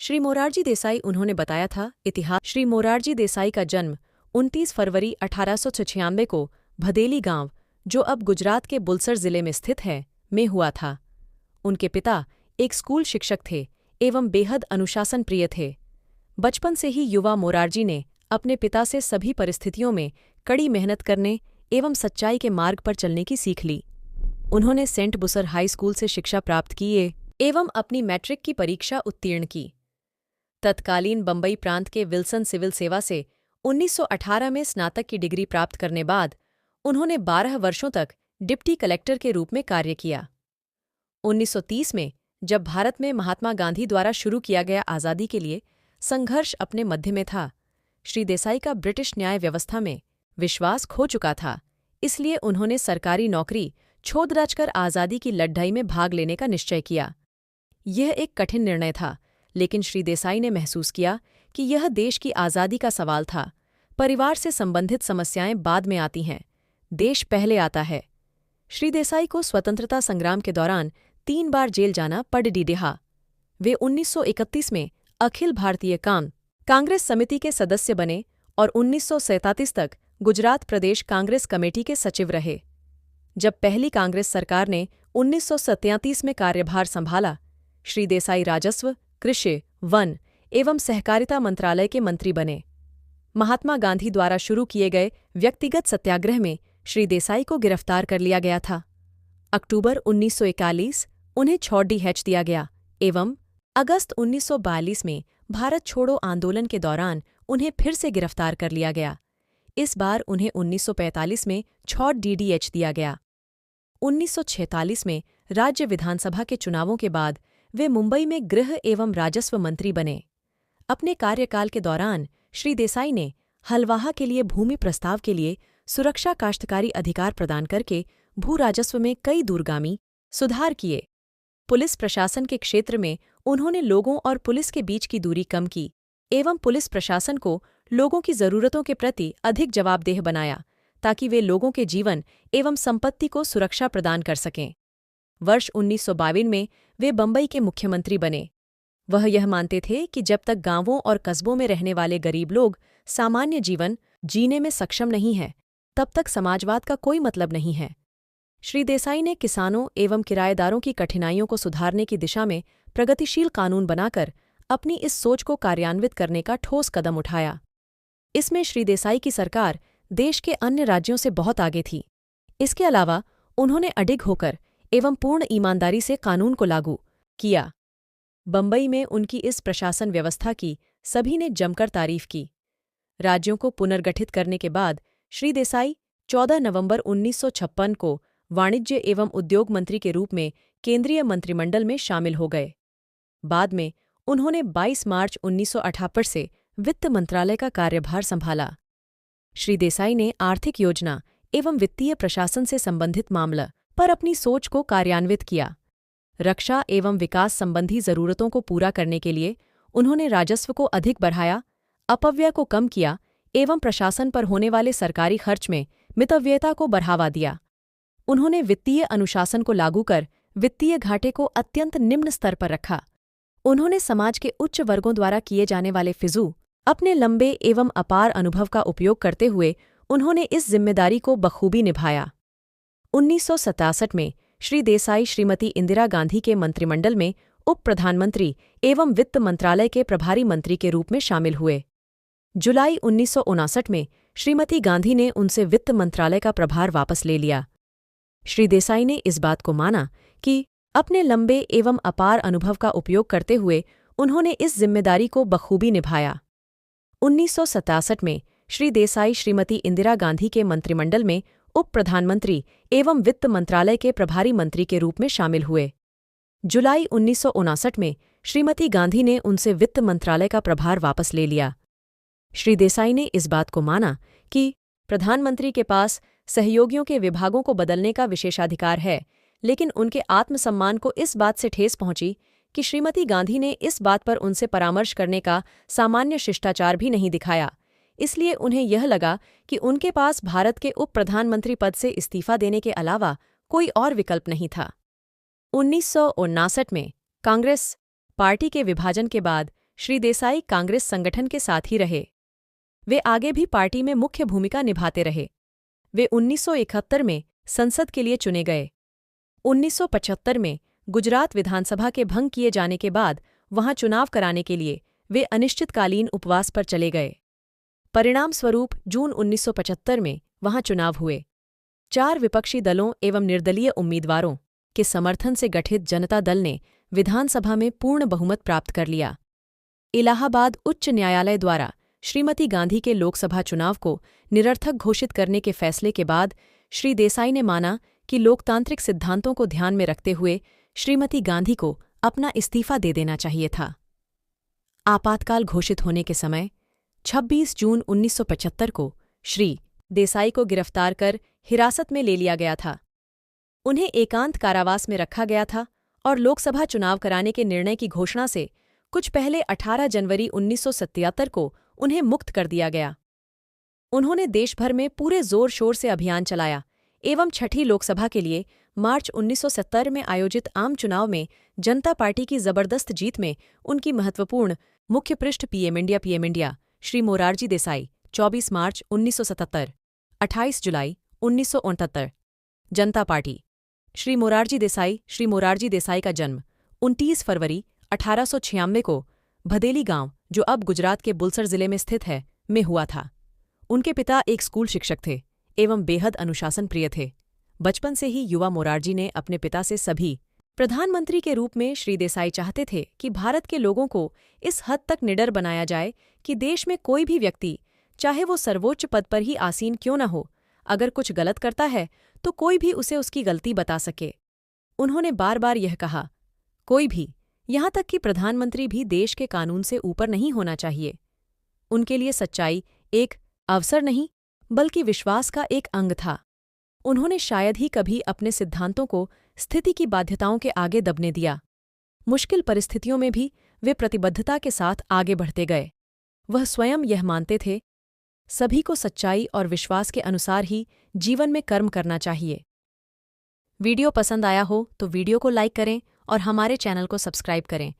श्री मोरारजी देसाई उन्होंने बताया था इतिहास। श्री मोरारजी देसाई का जन्म 29 फरवरी 1896 को भदेली गांव, जो अब गुजरात के बुलसर जिले में स्थित है, में हुआ था। उनके पिता एक स्कूल शिक्षक थे एवं बेहद अनुशासन प्रिय थे। बचपन से ही युवा मोरारजी ने अपने पिता से सभी परिस्थितियों में कड़ी मेहनत करने एवं सच्चाई के मार्ग पर चलने की सीख ली। उन्होंने सेंट बुसर हाई स्कूल से शिक्षा प्राप्त की एवं अपनी मैट्रिक की परीक्षा उत्तीर्ण की। तत्कालीन बंबई प्रांत के विल्सन सिविल सेवा से 1918 में स्नातक की डिग्री प्राप्त करने बाद उन्होंने 12 वर्षों तक डिप्टी कलेक्टर के रूप में कार्य किया। 1930 में जब भारत में महात्मा गांधी द्वारा शुरू किया गया आज़ादी के लिए संघर्ष अपने मध्य में था, श्री देसाई का ब्रिटिश न्याय व्यवस्था में विश्वास खो चुका था। इसलिए उन्होंने सरकारी नौकरी छोड़-कर आज़ादी की लड़ाई में भाग लेने का निश्चय किया। यह एक कठिन निर्णय था, लेकिन श्री देसाई ने महसूस किया कि यह देश की आज़ादी का सवाल था। परिवार से संबंधित समस्याएं बाद में आती हैं, देश पहले आता है। श्री देसाई को स्वतंत्रता संग्राम के दौरान 3 बार जेल जाना पड़ रहा। वे 1931 में अखिल भारतीय कांग्रेस समिति के सदस्य बने और 1937 तक गुजरात प्रदेश कांग्रेस कमेटी के सचिव रहे। जब पहली कांग्रेस सरकार ने 1937 में कार्यभार संभाला, श्री देसाई राजस्व, कृषि, वन एवं सहकारिता मंत्रालय के मंत्री बने। महात्मा गांधी द्वारा शुरू किए गए व्यक्तिगत सत्याग्रह में श्री देसाई को गिरफ्तार कर लिया गया था। अक्टूबर 1941 उन्हें छोड़ दिया गया एवं अगस्त 1942 में भारत छोड़ो आंदोलन के दौरान उन्हें फिर से गिरफ्तार कर लिया गया। इस बार उन्हें 1945 में छोड़ दिया गया। 1946 में राज्य विधानसभा के चुनावों के बाद वे मुंबई में गृह एवं राजस्व मंत्री बने। अपने कार्यकाल के दौरान श्री देसाई ने हलवाहा के लिए भूमि प्रस्ताव के लिए सुरक्षा काश्तकारी अधिकार प्रदान करके भू राजस्व में कई दूरगामी सुधार किए। पुलिस प्रशासन के क्षेत्र में उन्होंने लोगों और पुलिस के बीच की दूरी कम की एवं पुलिस प्रशासन को लोगों की जरूरतों के प्रति अधिक जवाबदेह बनाया, ताकि वे लोगों के जीवन एवं संपत्ति को सुरक्षा प्रदान कर सकें। वर्ष 1952 में वे बंबई के मुख्यमंत्री बने। वह यह मानते थे कि जब तक गांवों और कस्बों में रहने वाले गरीब लोग सामान्य जीवन जीने में सक्षम नहीं हैं, तब तक समाजवाद का कोई मतलब नहीं है। श्री देसाई ने किसानों एवं किराएदारों की कठिनाइयों को सुधारने की दिशा में प्रगतिशील कानून बनाकर अपनी इस सोच को कार्यान्वित करने का ठोस कदम उठाया। इसमें श्री देसाई की सरकार देश के अन्य राज्यों से बहुत आगे थी। इसके अलावा उन्होंने अडिग होकर एवं पूर्ण ईमानदारी से कानून को लागू किया। बंबई में उनकी इस प्रशासन व्यवस्था की सभी ने जमकर तारीफ की। राज्यों को पुनर्गठित करने के बाद श्री देसाई 14 नवंबर 1956 को वाणिज्य एवं उद्योग मंत्री के रूप में केंद्रीय मंत्रिमंडल में शामिल हो गए। बाद में उन्होंने 22 मार्च 1958 से वित्त मंत्रालय का कार्यभार संभाला। श्री देसाई ने आर्थिक योजना एवं वित्तीय प्रशासन से संबंधित मामला पर अपनी सोच को कार्यान्वित किया। रक्षा एवं विकास संबंधी जरूरतों को पूरा करने के लिए उन्होंने राजस्व को अधिक बढ़ाया, अपव्यय को कम किया एवं प्रशासन पर होने वाले सरकारी खर्च में मितव्ययता को बढ़ावा दिया। उन्होंने वित्तीय अनुशासन को लागू कर वित्तीय घाटे को अत्यंत निम्न स्तर पर रखा। उन्होंने समाज के उच्च वर्गों द्वारा किए जाने वाले फिजू अपने लंबे एवं अपार अनुभव का उपयोग करते हुए उन्होंने इस जिम्मेदारी को बखूबी निभाया। 1967 में श्री देसाई श्रीमती इंदिरा गांधी के मंत्रिमंडल में उप प्रधानमंत्री एवं वित्त मंत्रालय के प्रभारी मंत्री के रूप में शामिल हुए। जुलाई 1959 में श्रीमती गांधी ने उनसे वित्त मंत्रालय का प्रभार वापस ले लिया। श्री देसाई ने इस बात को माना कि अपने लंबे एवं अपार अनुभव का उपयोग करते हुए उन्होंने इस जिम्मेदारी को बखूबी निभाया। 1967 में श्री देसाई श्रीमती इंदिरा गांधी के मंत्रिमंडल में उप प्रधानमंत्री एवं वित्त मंत्रालय के प्रभारी मंत्री के रूप में शामिल हुए। जुलाई 1959 में श्रीमती गांधी ने उनसे वित्त मंत्रालय का प्रभार वापस ले लिया। श्री देसाई ने इस बात को माना कि प्रधानमंत्री के पास सहयोगियों के विभागों को बदलने का विशेषाधिकार है, लेकिन उनके आत्मसम्मान को इस बात से ठेस पहुंची कि श्रीमती गांधी ने इस बात पर उनसे परामर्श करने का सामान्य शिष्टाचार भी नहीं दिखाया। इसलिए उन्हें यह लगा कि उनके पास भारत के उप प्रधानमंत्री पद से इस्तीफा देने के अलावा कोई और विकल्प नहीं था। 1959 में कांग्रेस पार्टी के विभाजन के बाद श्री देसाई कांग्रेस संगठन के साथ ही रहे। वे आगे भी पार्टी में मुख्य भूमिका निभाते रहे। वे 1971 में संसद के लिए चुने गए। 1975 में गुजरात विधानसभा के भंग किए जाने के बाद वहां चुनाव कराने के लिए वे अनिश्चितकालीन उपवास पर चले गए। परिणाम स्वरूप जून 1975 में वहां चुनाव हुए। 4 विपक्षी दलों एवं निर्दलीय उम्मीदवारों के समर्थन से गठित जनता दल ने विधानसभा में पूर्ण बहुमत प्राप्त कर लिया। इलाहाबाद उच्च न्यायालय द्वारा श्रीमती गांधी के लोकसभा चुनाव को निरर्थक घोषित करने के फैसले के बाद श्री देसाई ने माना कि लोकतांत्रिक सिद्धांतों को ध्यान में रखते हुए श्रीमती गांधी को अपना इस्तीफा दे देना चाहिए था। आपातकाल घोषित होने के समय 26 जून 1975 को श्री देसाई को गिरफ्तार कर हिरासत में ले लिया गया था। उन्हें एकांत कारावास में रखा गया था और लोकसभा चुनाव कराने के निर्णय की घोषणा से कुछ पहले 18 जनवरी 1977 को उन्हें मुक्त कर दिया गया। उन्होंने देशभर में पूरे जोर शोर से अभियान चलाया एवं छठी लोकसभा के लिए मार्च 1970 में आयोजित आम चुनाव में जनता पार्टी की जबरदस्त जीत में उनकी महत्वपूर्ण मुख्य पृष्ठ पीएम इंडिया श्री मोरारजी देसाई 24 मार्च 1977, 28 जुलाई 1969। जनता पार्टी। श्री मोरारजी देसाई का जन्म 29 फरवरी 1896 को भदेली गांव, जो अब गुजरात के बुलसर जिले में स्थित है, में हुआ था। उनके पिता एक स्कूल शिक्षक थे एवं बेहद अनुशासन प्रिय थे। बचपन से ही युवा मोरारजी ने अपने पिता से सभी प्रधानमंत्री के रूप में श्री देसाई चाहते थे कि भारत के लोगों को इस हद तक निडर बनाया जाए कि देश में कोई भी व्यक्ति, चाहे वो सर्वोच्च पद पर ही आसीन क्यों न हो, अगर कुछ गलत करता है तो कोई भी उसे उसकी गलती बता सके। उन्होंने बार बार यह कहा, कोई भी, यहाँ तक कि प्रधानमंत्री भी देश के कानून से ऊपर नहीं होना चाहिए। उनके लिए सच्चाई एक अवसर नहीं बल्कि विश्वास का एक अंग था। उन्होंने शायद ही कभी अपने सिद्धांतों को स्थिति की बाध्यताओं के आगे दबने दिया। मुश्किल परिस्थितियों में भी वे प्रतिबद्धता के साथ आगे बढ़ते गए। वह स्वयं यह मानते थे, सभी को सच्चाई और विश्वास के अनुसार ही जीवन में कर्म करना चाहिए। वीडियो पसंद आया हो तो वीडियो को लाइक करें और हमारे चैनल को सब्सक्राइब करें